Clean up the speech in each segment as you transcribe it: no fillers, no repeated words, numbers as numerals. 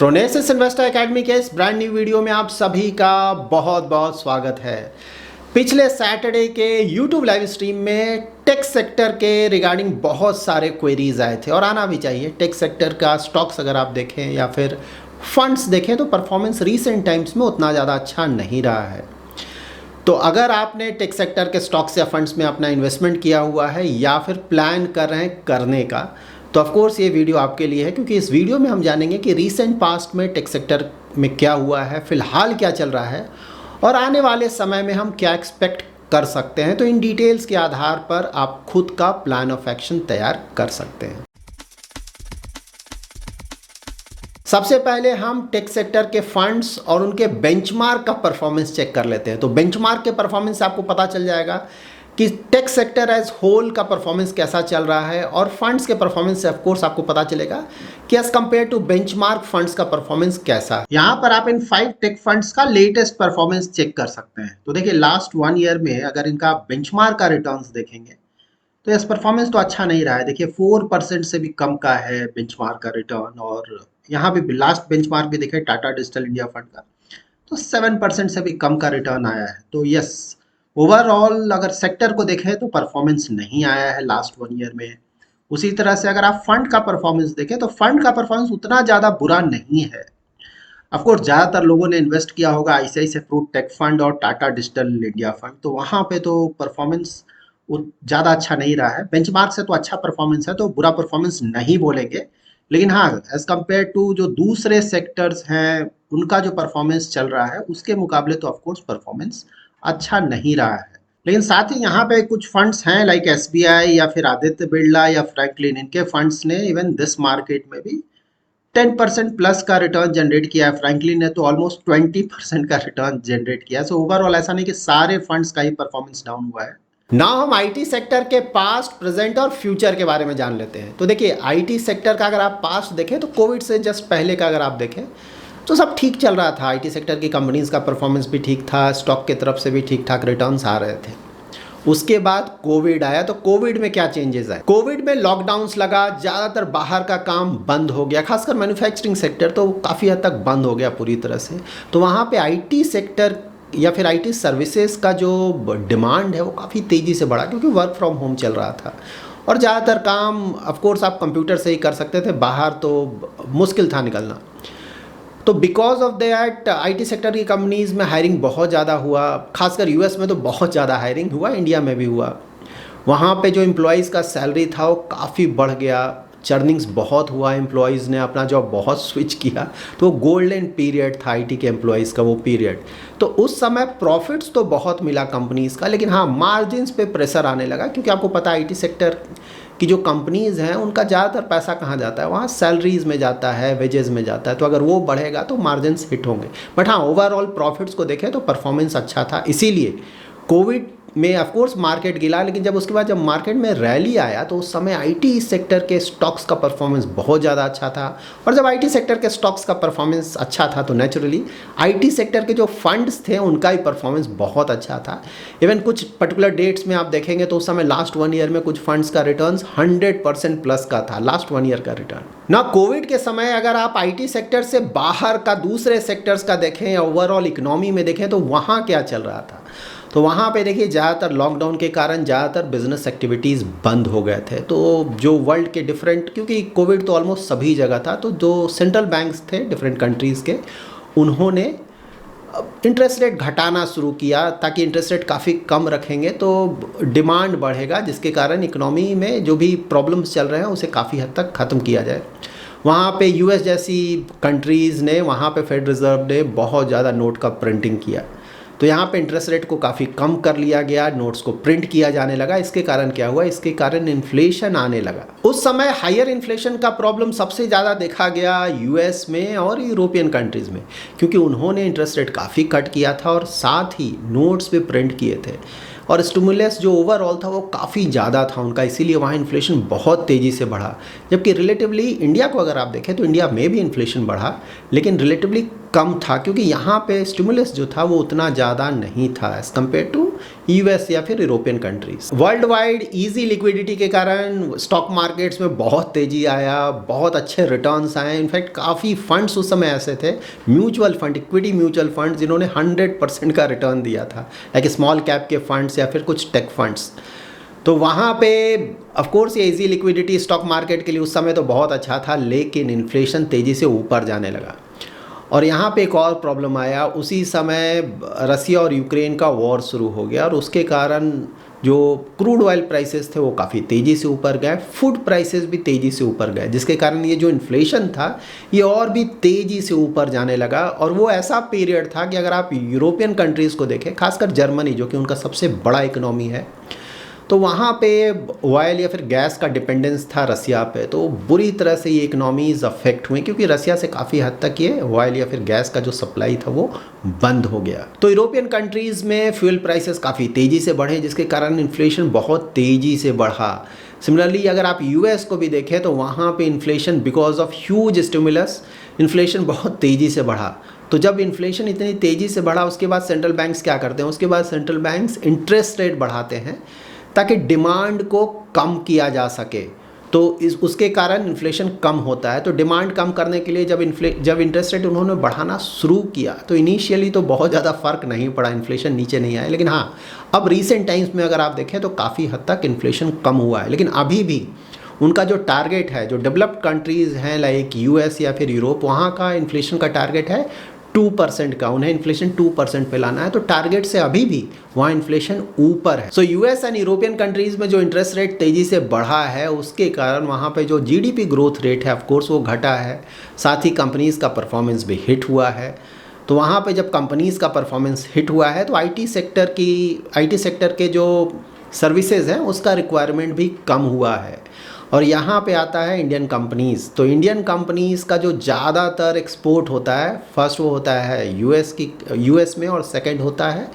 प्रोनेसिस investor academy के इस brand new video में आप सभी का बहुत बहुत स्वागत है। पिछले सैटरडे के YouTube लाइव स्ट्रीम में टेक सेक्टर के रिगार्डिंग बहुत सारे क्वेरीज आए थे और आना भी चाहिए। टेक सेक्टर का स्टॉक्स अगर आप देखें या फिर फंड्स देखें तो परफॉर्मेंस रीसेंट टाइम्स में उतना ज़्यादा अच्छा नहीं रहा है। तो अगर आपने टेक सेक्टर के स्टॉक्स या फंड्स में अपना इन्वेस्टमेंट किया हुआ है या फिर प्लान कर रहे हैं करने का, तो ऑफ कोर्स ये वीडियो आपके लिए है, क्योंकि इस वीडियो में हम जानेंगे कि रीसेंट पास्ट में टेक सेक्टर में क्या हुआ है, फ़िलहाल क्या चल रहा है और आने वाले समय में हम क्या एक्सपेक्ट कर सकते हैं। तो इन डिटेल्स के आधार पर आप खुद का प्लान ऑफ एक्शन तैयार कर सकते हैं। सबसे पहले हम टेक सेक्टर के फंड्स और उनके बेंचमार्क का परफॉर्मेंस चेक कर लेते हैं। तो बेंचमार्क के परफॉर्मेंस से आपको पता चल जाएगा कि टेक सेक्टर एज होल का परफॉर्मेंस कैसा चल रहा है और फंड्स के परफॉर्मेंस से ऑफ कोर्स आपको पता चलेगा कि as compared to benchmark funds का परफॉर्मेंस कैसा है। यहाँ पर आप इन 5 टेक फंड्स का लेटेस्ट परफॉर्मेंस चेक कर सकते हैं। तो देखिए लास्ट 1 ईयर में अगर इनका बेंचमार्क का रिटर्न्स देखेंगे तो इस परफॉर्मेंस तो अच्छा नहीं रहा है। देखिए 4% से भी कम का है बेंचमार्क का रिटर्न और यहाँ भी लास्ट बेंचमार्क भी देखें टाटा डिजिटल इंडिया फंड का तो 7% से भी कम का रिटर्न आया है। तो यस, ओवरऑल अगर सेक्टर को देखें तो परफॉर्मेंस नहीं आया है लास्ट 1 ईयर में। उसी तरह से अगर आप फंड का परफॉर्मेंस देखें तो फंड का परफॉर्मेंस उतना ज़्यादा बुरा नहीं है। ऑफकोर्स ज़्यादातर लोगों ने इन्वेस्ट किया होगा आईसीआईसीआई फ्रूट टेक फंड और टाटा डिजिटल इंडिया फंड, तो वहाँ पे तो परफॉर्मेंस ज़्यादा अच्छा नहीं रहा है। बेंचमार्क से तो अच्छा परफॉर्मेंस है, तो बुरा परफॉर्मेंस नहीं बोलेंगे, लेकिन हाँ एज कम्पेयर टू जो दूसरे सेक्टर्स हैं उनका जो परफॉर्मेंस चल रहा है उसके मुकाबले तो ऑफकोर्स परफॉर्मेंस अच्छा नहीं रहा है। लेकिन साथ ही यहाँ पे कुछ फंड्स हैं लाइक एसबीआई या फिर आदित्य बिरला या फ्रैंकलिन, इनके फंड्स ने इवन दिस मार्केट में भी 10% प्लस का रिटर्न जनरेट किया है। फ्रैंकलिन ने तो ऑलमोस्ट 20% का रिटर्न जनरेट किया है। सो ओवरऑल ऐसा नहीं कि सारे फंड्स का ही परफॉर्मेंस डाउन हुआ है। नाउ हम आईटी सेक्टर के पास्ट, प्रेजेंट और फ्यूचर के बारे में जान लेते हैं। तो देखिए आईटी सेक्टर का अगर आप पास्ट देखें तो कोविड से जस्ट पहले का अगर आप देखें तो सब ठीक चल रहा था। आईटी सेक्टर की कंपनीज का परफॉर्मेंस भी ठीक था, स्टॉक की तरफ से भी ठीक ठाक रिटर्न्स आ रहे थे। उसके बाद कोविड आया। तो कोविड में क्या चेंजेस आए? कोविड में लॉकडाउन्स लगा, ज़्यादातर बाहर का काम बंद हो गया, खासकर मैन्युफैक्चरिंग सेक्टर तो काफ़ी हद तक बंद हो गया पूरी तरह से। तो वहाँ पे आईटी सेक्टर या फिर आईटी सर्विसेज का जो डिमांड है वो काफ़ी तेज़ी से बढ़ा, क्योंकि वर्क फ्रॉम होम चल रहा था और ज़्यादातर काम ऑफ कोर्स आप कंप्यूटर से ही कर सकते थे, बाहर तो मुश्किल था निकलना। तो because of that IT sector की कंपनीज़ में हायरिंग बहुत ज़्यादा हुआ, खासकर यूएस में तो बहुत ज़्यादा हायरिंग हुआ, इंडिया में भी हुआ। वहाँ पे जो एम्प्लॉयज़ का सैलरी था वो काफ़ी बढ़ गया, चर्निंग्स बहुत हुआ, एम्प्लॉयज़ ने अपना जॉब बहुत स्विच किया। तो गोल्डन पीरियड था आईटी के एम्प्लॉयज़ का वो पीरियड। तो उस समय प्रॉफिट्स तो बहुत मिला कंपनीज़ का, लेकिन हाँ मार्जिन्स पे प्रेशर आने लगा, क्योंकि आपको पता है आईटी सेक्टर कि जो कंपनीज़ हैं उनका ज़्यादातर पैसा कहाँ जाता है, वहाँ सैलरीज़ में जाता है, वेजेस में जाता है। तो अगर वो बढ़ेगा तो मार्जिन्स हिट होंगे। बट हाँ ओवरऑल प्रॉफिट्स को देखें तो परफॉर्मेंस अच्छा था। इसीलिए कोविड में ऑफ कोर्स मार्केट गिरा, लेकिन जब उसके बाद जब मार्केट में रैली आया तो उस समय आईटी सेक्टर के स्टॉक्स का परफॉर्मेंस बहुत ज़्यादा अच्छा था। और जब आईटी सेक्टर के स्टॉक्स का परफॉर्मेंस अच्छा था तो नेचुरली आईटी सेक्टर के जो फंड्स थे उनका भी परफॉर्मेंस बहुत अच्छा था। इवन कुछ पर्टिकुलर डेट्स में आप देखेंगे तो उस समय लास्ट 1 ईयर में कुछ फंड्स का रिटर्न 100% प्लस का था, लास्ट 1 ईयर का रिटर्न ना। कोविड के समय अगर आप आईटी सेक्टर से बाहर का दूसरे सेक्टर्स का देखें या ओवरऑल इकोनॉमी में देखें तो वहाँ क्या चल रहा था, तो वहाँ पे देखिए ज़्यादातर लॉकडाउन के कारण ज़्यादातर बिजनेस एक्टिविटीज़ बंद हो गए थे। तो जो वर्ल्ड के डिफरेंट, क्योंकि कोविड तो ऑलमोस्ट सभी जगह था, तो जो सेंट्रल बैंक्स थे डिफरेंट कंट्रीज़ के, उन्होंने इंटरेस्ट रेट घटाना शुरू किया, ताकि इंटरेस्ट रेट काफ़ी कम रखेंगे तो डिमांड बढ़ेगा, जिसके कारण इकनॉमी में जो भी प्रॉब्लम्स चल रहे हैं उसे काफ़ी हद तक ख़त्म किया जाए। वहाँ पे यूएस जैसी कंट्रीज़ ने, वहाँ पे फेडरल रिजर्व ने बहुत ज़्यादा नोट का प्रिंटिंग किया, तो यहाँ पे इंटरेस्ट रेट को काफ़ी कम कर लिया गया, नोट्स को प्रिंट किया जाने लगा। इसके कारण क्या हुआ, इसके कारण इन्फ्लेशन आने लगा। उस समय हायर इन्फ्लेशन का प्रॉब्लम सबसे ज़्यादा देखा गया यूएस में और यूरोपियन कंट्रीज़ में, क्योंकि उन्होंने इंटरेस्ट रेट काफ़ी कट किया था और साथ ही नोट्स भी प्रिंट किए थे और स्टिमुलस जो ओवरऑल था वो काफ़ी ज़्यादा था उनका, इसीलिए वहाँ इन्फ्लेशन बहुत तेज़ी से बढ़ा। जबकि रिलेटिवली इंडिया को अगर आप देखें तो इंडिया में भी इन्फ्लेशन बढ़ा, लेकिन रिलेटिवली कम था, क्योंकि यहाँ पे स्टिमुलस जो था वो उतना ज़्यादा नहीं था एज़ कम्पेयर टू यूएस या फिर European countries. World wide easy liquidity के कारण स्टॉक मार्केट्स में बहुत तेजी आया, बहुत अच्छे रिटर्न्स आए। इनफैक्ट काफ़ी फंड्स उस समय ऐसे थे, mutual fund, equity mutual fund, जिन्होंने 100% का रिटर्न दिया था, लाइक स्मॉल कैप के फंड्स या फिर कुछ टेक फंड्स। तो वहाँ पे ऑफ कोर्स ये इजी लिक्विडिटी स्टॉक मार्केट के लिए उस समय तो बहुत अच्छा था, लेकिन इन्फ्लेशन तेज़ी से ऊपर जाने लगा। और यहाँ पे एक और प्रॉब्लम आया, उसी समय रसिया और यूक्रेन का वॉर शुरू हो गया और उसके कारण जो क्रूड ऑयल प्राइसेस थे वो काफ़ी तेज़ी से ऊपर गए, फूड प्राइसेस भी तेज़ी से ऊपर गए, जिसके कारण ये जो इन्फ्लेशन था ये और भी तेज़ी से ऊपर जाने लगा। और वो ऐसा पीरियड था कि अगर आप यूरोपियन कंट्रीज़ को देखें, खासकर जर्मनी जो कि उनका सबसे बड़ा इकोनॉमी है, तो वहाँ पे ऑयल या फिर गैस का डिपेंडेंस था रसिया पे, तो बुरी तरह से ये इकोनॉमीज़ अफेक्ट हुई, क्योंकि रसिया से काफ़ी हद तक ये ऑयल या फिर गैस का जो सप्लाई था वो बंद हो गया। तो यूरोपियन कंट्रीज़ में फ्यूल प्राइसेस काफ़ी तेज़ी से बढ़े, जिसके कारण इन्फ्लेशन बहुत तेज़ी से बढ़ा। सिमिलरली अगर आप यूएस को भी देखें तो वहाँ पे inflation because of huge stimulus, inflation बहुत तेज़ी से बढ़ा। तो जब इन्फ्लेशन इतनी तेज़ी से बढ़ा, उसके बाद सेंट्रल बैंक्स क्या करते हैं, उसके बाद सेंट्रल बैंक्स इंटरेस्ट रेट बढ़ाते हैं ताकि डिमांड को कम किया जा सके। तो उसके कारण इन्फ्लेशन कम होता है। तो डिमांड कम करने के लिए जब इंटरेस्ट रेट उन्होंने बढ़ाना शुरू किया तो इनिशियली तो बहुत ज़्यादा फ़र्क नहीं पड़ा, इन्फ्लेशन नीचे नहीं आया। लेकिन हाँ, अब रीसेंट टाइम्स में अगर आप देखें तो काफ़ी हद तक इन्फ्लेशन कम हुआ है। लेकिन अभी भी उनका जो टारगेट है, जो डेवलप्ड कंट्रीज़ हैं लाइक यूएस या फिर यूरोप, वहाँ का इन्फ्लेशन का टारगेट है 2% का, उन्हें इन्फ्लेशन 2% पे लाना है। तो टारगेट से अभी भी वहाँ इन्फ्लेशन ऊपर है। So US and European countries में जो इंटरेस्ट रेट तेज़ी से बढ़ा है, उसके कारण वहाँ पे जो जीडीपी ग्रोथ रेट है ऑफकोर्स वो घटा है, साथ ही कंपनीज़ का परफॉर्मेंस भी हिट हुआ है। तो वहाँ पे जब कंपनीज़ का परफॉर्मेंस हिट हुआ है तो आईटी सेक्टर के जो सर्विसेज हैं उसका रिक्वायरमेंट भी कम हुआ है। और यहाँ पे आता है इंडियन कंपनीज़। तो इंडियन कंपनीज़ का जो ज़्यादातर एक्सपोर्ट होता है, फर्स्ट वो होता है यूएस में और सेकंड होता है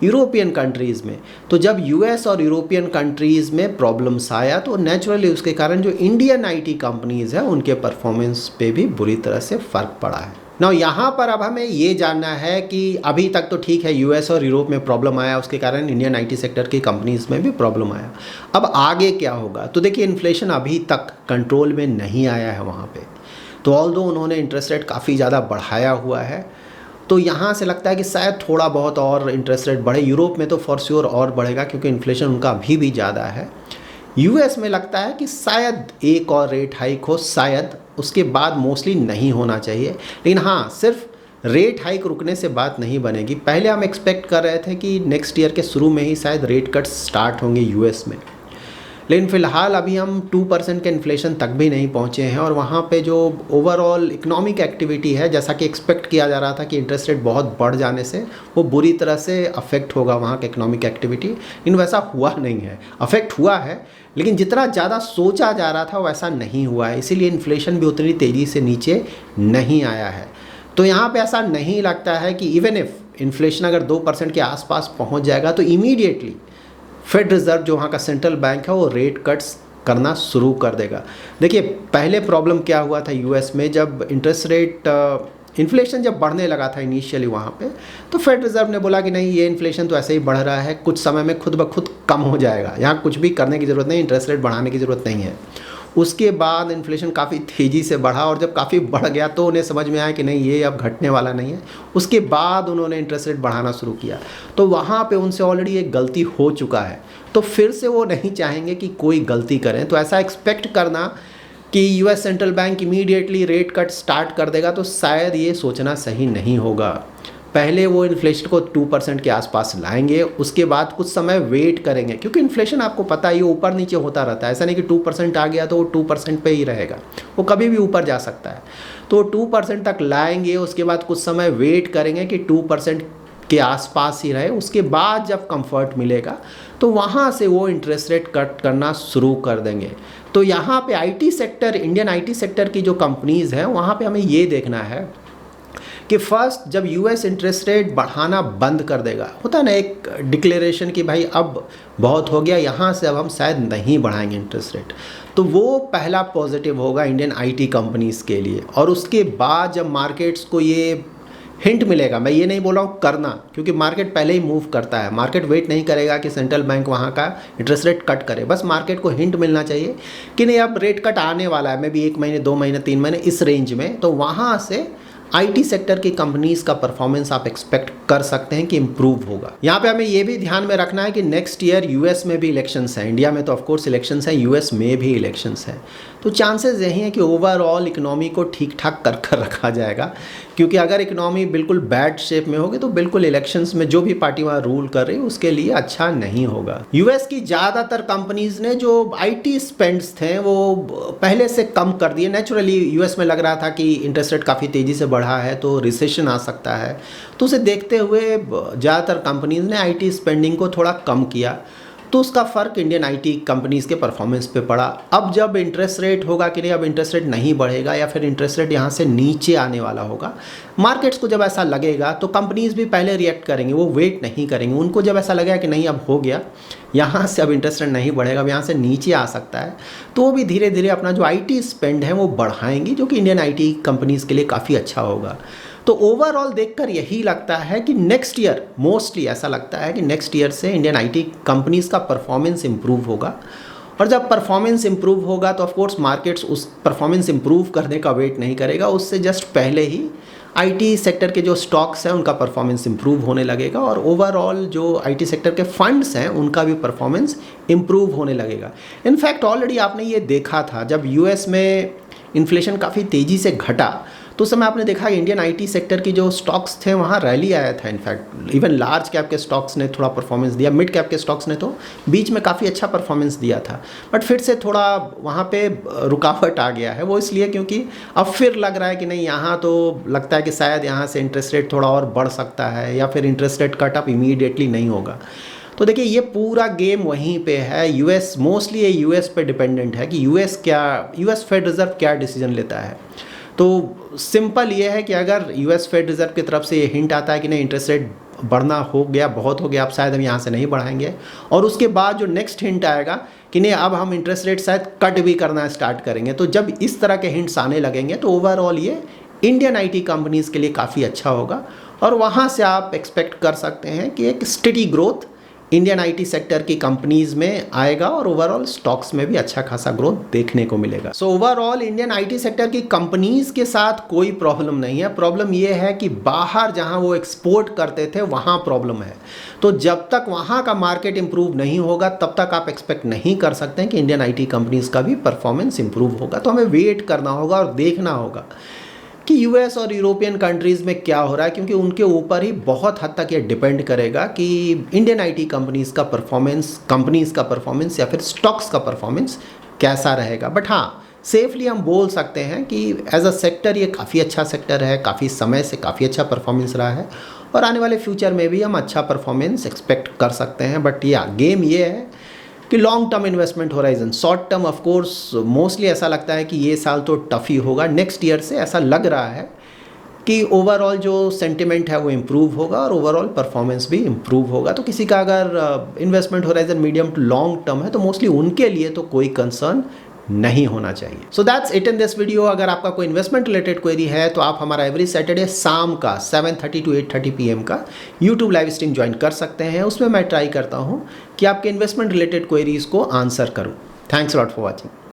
यूरोपियन कंट्रीज़ में। तो जब यूएस और यूरोपियन कंट्रीज़ में प्रॉब्लम्स आया तो नेचुरली उसके कारण जो इंडियन आईटी कंपनीज़ हैं उनके परफॉर्मेंस पे भी बुरी तरह से फ़र्क पड़ा है। ना यहाँ पर अब हमें ये जानना है कि अभी तक तो ठीक है, यूएस और यूरोप में प्रॉब्लम आया, उसके कारण इंडियन आईटी सेक्टर की कंपनीज़ में भी प्रॉब्लम आया। अब आगे क्या होगा? तो देखिए, इन्फ्लेशन अभी तक कंट्रोल में नहीं आया है वहाँ पे। तो ऑल्दो उन्होंने इंटरेस्ट रेट काफ़ी ज़्यादा बढ़ाया हुआ है, तो यहाँ से लगता है कि शायद थोड़ा बहुत और इंटरेस्ट रेट बढ़े। यूरोप में तो फॉर श्योर और बढ़ेगा क्योंकि इन्फ्लेशन उनका अभी भी ज़्यादा है। यूएस में लगता है कि शायद एक और रेट हाइक हो, शायद, उसके बाद मोस्टली नहीं होना चाहिए। लेकिन हाँ, सिर्फ रेट हाइक रुकने से बात नहीं बनेगी। पहले हम एक्सपेक्ट कर रहे थे कि नेक्स्ट ईयर के शुरू में ही शायद रेट कट स्टार्ट होंगे यूएस में, लेकिन फ़िलहाल अभी हम 2% के इन्फ्लेशन तक भी नहीं पहुँचे हैं। और वहाँ पे जो ओवरऑल इकोनॉमिक एक्टिविटी है, जैसा कि एक्सपेक्ट किया जा रहा था कि इंटरेस्ट रेट बहुत बढ़ जाने से वो बुरी तरह से अफेक्ट होगा वहाँ का इकोनॉमिक एक्टिविटी, लेकिन वैसा हुआ नहीं है। अफेक्ट हुआ है लेकिन जितना ज़्यादा सोचा जा रहा था वैसा नहीं हुआ है, इसीलिए इन्फ्लेशन भी उतनी तेज़ी से नीचे नहीं आया है। तो यहाँ पे ऐसा नहीं लगता है कि इवन इफ़ इन्फ्लेशन अगर 2% के आसपास पहुँच जाएगा तो इमीडिएटली फेड रिज़र्व जो वहाँ का सेंट्रल बैंक है वो रेट कट्स करना शुरू कर देगा। देखिए, पहले प्रॉब्लम क्या हुआ था यूएस में, जब इंटरेस्ट रेट इन्फ्लेशन जब बढ़ने लगा था इनिशियली वहाँ पे, तो फेड रिज़र्व ने बोला कि नहीं, ये इन्फ्लेशन तो ऐसे ही बढ़ रहा है, कुछ समय में खुद ब खुद कम हो जाएगा, यहाँ कुछ भी करने की ज़रूरत नहीं, इंटरेस्ट रेट बढ़ाने की ज़रूरत नहीं है। उसके बाद इन्फ्लेशन काफ़ी तेज़ी से बढ़ा और जब काफ़ी बढ़ गया तो उन्हें समझ में आया कि नहीं, ये अब घटने वाला नहीं है। उसके बाद उन्होंने इंटरेस्ट रेट बढ़ाना शुरू किया, तो वहाँ पे उनसे ऑलरेडी एक गलती हो चुका है, तो फिर से वो नहीं चाहेंगे कि कोई गलती करें। तो ऐसा एक्सपेक्ट करना कि US central bank immediately rate cut start कर देगा, तो शायद ये सोचना सही नहीं होगा। पहले वो इन्फ्लेशन को 2% के आसपास लाएंगे, उसके बाद कुछ समय वेट करेंगे, क्योंकि इन्फ्लेशन आपको पता है ये ऊपर नीचे होता रहता है। ऐसा नहीं कि 2% आ गया तो वो 2% पे ही रहेगा, वो कभी भी ऊपर जा सकता है। तो 2% तक लाएंगे, उसके बाद कुछ समय वेट करेंगे कि 2% के आसपास ही रहे। उसके बाद जब कंफर्ट मिलेगा तो वहाँ से वो इंटरेस्ट रेट कट करना शुरू कर देंगे। तो यहाँ पे IT sector, Indian IT sector की जो कंपनीज़ हैं, वहाँ पे हमें ये देखना है कि फर्स्ट जब यूएस इंटरेस्ट रेट बढ़ाना बंद कर देगा, होता है ना एक डिक्लेरेशन कि भाई अब बहुत हो गया, यहाँ से अब हम शायद नहीं बढ़ाएंगे इंटरेस्ट रेट, तो वो पहला पॉजिटिव होगा इंडियन आईटी कंपनीज़ के लिए। और उसके बाद जब मार्केट्स को ये हिंट मिलेगा। मैं ये नहीं बोल रहा हूँ करना, क्योंकि मार्केट पहले ही मूव करता है, मार्केट वेट नहीं करेगा कि सेंट्रल बैंक वहाँ का इंटरेस्ट रेट कट करे। बस मार्केट को हिंट मिलना चाहिए कि नहीं अब रेट कट आने वाला है, मे बी 1 महीने 2 महीने 3 महीने इस रेंज में, तो वहाँ से आईटी सेक्टर की कंपनीज का परफॉर्मेंस आप एक्सपेक्ट कर सकते हैं कि इंप्रूव होगा। यहाँ पे हमें ये भी ध्यान में रखना है कि नेक्स्ट ईयर यूएस में भी इलेक्शंस हैं, इंडिया में तो ऑफ कोर्स इलेक्शंस हैं, यूएस में भी इलेक्शंस हैं, तो चांसेस यही हैं कि ओवरऑल इकोनॉमी को ठीक ठाक कर रखा जाएगा, क्योंकि अगर इकोनॉमी बिल्कुल बैड शेप में होगी तो बिल्कुल इलेक्शंस में जो भी पार्टी वहाँ रूल कर रही है उसके लिए अच्छा नहीं होगा। यूएस की ज़्यादातर कंपनीज ने जो आईटी स्पेंड्स थे वो पहले से कम कर दिए। नेचुरली यूएस में लग रहा था कि इंटरेस्ट रेट काफ़ी तेज़ी से बढ़ा है तो रिसेशन आ सकता है, तो उसे देखते हुए ज़्यादातर कंपनीज ने आईटी स्पेंडिंग को थोड़ा कम किया, तो उसका फ़र्क इंडियन आईटी कंपनीज़ के परफॉर्मेंस पे पड़ा। अब जब इंटरेस्ट रेट होगा कि नहीं, अब इंटरेस्ट रेट नहीं बढ़ेगा या फिर इंटरेस्ट रेट यहाँ से नीचे आने वाला होगा, मार्केट्स को जब ऐसा लगेगा तो कंपनीज़ भी पहले रिएक्ट करेंगे, वो वेट नहीं करेंगे। उनको जब ऐसा लगेगा कि नहीं अब हो गया, यहाँ से अब इंटरेस्ट रेट नहीं बढ़ेगा, अब यहाँ से नीचे आ सकता है, तो वो भी धीरे धीरे अपना जो आईटी स्पेंड है वो बढ़ाएंगी, जो कि इंडियन आईटी कंपनीज़ के लिए काफ़ी अच्छा होगा। तो ओवरऑल देखकर यही लगता है कि नेक्स्ट ईयर, मोस्टली ऐसा लगता है कि नेक्स्ट ईयर से इंडियन आईटी कंपनीज़ का परफॉर्मेंस इंप्रूव होगा, और जब परफॉर्मेंस इंप्रूव होगा तो ऑफ कोर्स मार्केट्स उस परफॉर्मेंस इंप्रूव करने का वेट नहीं करेगा, उससे जस्ट पहले ही आईटी सेक्टर के जो स्टॉक्स हैं उनका परफॉर्मेंस इंप्रूव होने लगेगा, और ओवरऑल जो आईटी सेक्टर के फंड्स हैं उनका भी परफॉर्मेंस इंप्रूव होने लगेगा। इनफैक्ट ऑलरेडी आपने ये देखा था जब यूएस में इन्फ्लेशन काफ़ी तेज़ी से घटा, तो उस समय आपने देखा कि इंडियन आईटी सेक्टर की जो स्टॉक्स थे वहाँ रैली आया था। इनफैक्ट इवन लार्ज कैप के स्टॉक्स ने थोड़ा परफॉर्मेंस दिया, मिड कैप के स्टॉक्स ने तो बीच में काफ़ी अच्छा परफॉर्मेंस दिया था, बट फिर से थोड़ा वहाँ पे रुकावट आ गया है। वो इसलिए क्योंकि अब फिर लग रहा है कि नहीं, यहाँ तो लगता है कि शायद यहाँ से इंटरेस्ट रेट थोड़ा और बढ़ सकता है, या फिर interest rate cut up immediately नहीं होगा। तो देखिए ये पूरा गेम वहीं पे है। यूएस मोस्टली ये यूएस पे डिपेंडेंट है कि यूएस फेड रिजर्व क्या डिसीजन लेता है। तो सिंपल ये है कि अगर यूएस फेड रिजर्व की तरफ से ये हिंट आता है कि नहीं इंटरेस्ट रेट बढ़ना हो गया, बहुत हो गया, अब शायद हम यहाँ से नहीं बढ़ाएंगे, और उसके बाद जो नेक्स्ट हिंट आएगा कि नहीं अब हम इंटरेस्ट रेट शायद कट भी करना स्टार्ट करेंगे, तो जब इस तरह के हिंट्स आने लगेंगे तो ओवरऑल ये इंडियन आईटी कंपनीज़ के लिए काफ़ी अच्छा होगा, और वहाँ से आप एक्सपेक्ट कर सकते हैं कि एक steady growth Indian IT sector की कंपनीज़ में आएगा, और ओवरऑल स्टॉक्स में भी अच्छा खासा ग्रोथ देखने को मिलेगा। So overall Indian IT sector की कंपनीज़ के साथ कोई प्रॉब्लम नहीं है। प्रॉब्लम ये है कि बाहर जहां वो एक्सपोर्ट करते थे वहां प्रॉब्लम है। तो जब तक वहां का मार्केट इंप्रूव नहीं होगा तब तक आप एक्सपेक्ट नहीं कर सकते हैं कि इंडियन आईटी कंपनीज़ का भी परफॉर्मेंस इंप्रूव होगा। तो हमें वेट करना होगा और देखना होगा कि यूएस और यूरोपियन कंट्रीज़ में क्या हो रहा है, क्योंकि उनके ऊपर ही बहुत हद तक ये डिपेंड करेगा कि इंडियन आईटी कंपनीज़ का परफॉर्मेंस या फिर स्टॉक्स का परफॉर्मेंस कैसा रहेगा। बट हाँ, सेफली हम बोल सकते हैं कि एज अ सेक्टर ये काफ़ी अच्छा सेक्टर है, काफ़ी समय से काफ़ी अच्छा परफॉर्मेंस रहा है, और आने वाले फ्यूचर में भी हम अच्छा परफॉर्मेंस एक्सपेक्ट कर सकते हैं। बट या गेम ये है कि long term investment horizon, short term of course mostly ऐसा लगता है कि ये साल तो टफ ही होगा। नेक्स्ट ईयर से ऐसा लग रहा है कि ओवरऑल जो सेंटिमेंट है वो इम्प्रूव होगा और ओवरऑल परफॉर्मेंस भी इम्प्रूव होगा। तो किसी का अगर investment horizon medium to long term है तो मोस्टली उनके लिए तो कोई कंसर्न नहीं होना चाहिए। So that's it in this video. अगर आपका कोई इन्वेस्टमेंट रिलेटेड क्वेरी है तो आप हमारा एवरी सैटरडे शाम का 7:30 to 8:30 PM का यूट्यूब लाइव स्ट्रीम ज्वाइन कर सकते हैं। उसमें मैं ट्राई करता हूँ कि आपके इन्वेस्टमेंट रिलेटेड क्वेरीज को आंसर करूँ। Thanks lot for watching.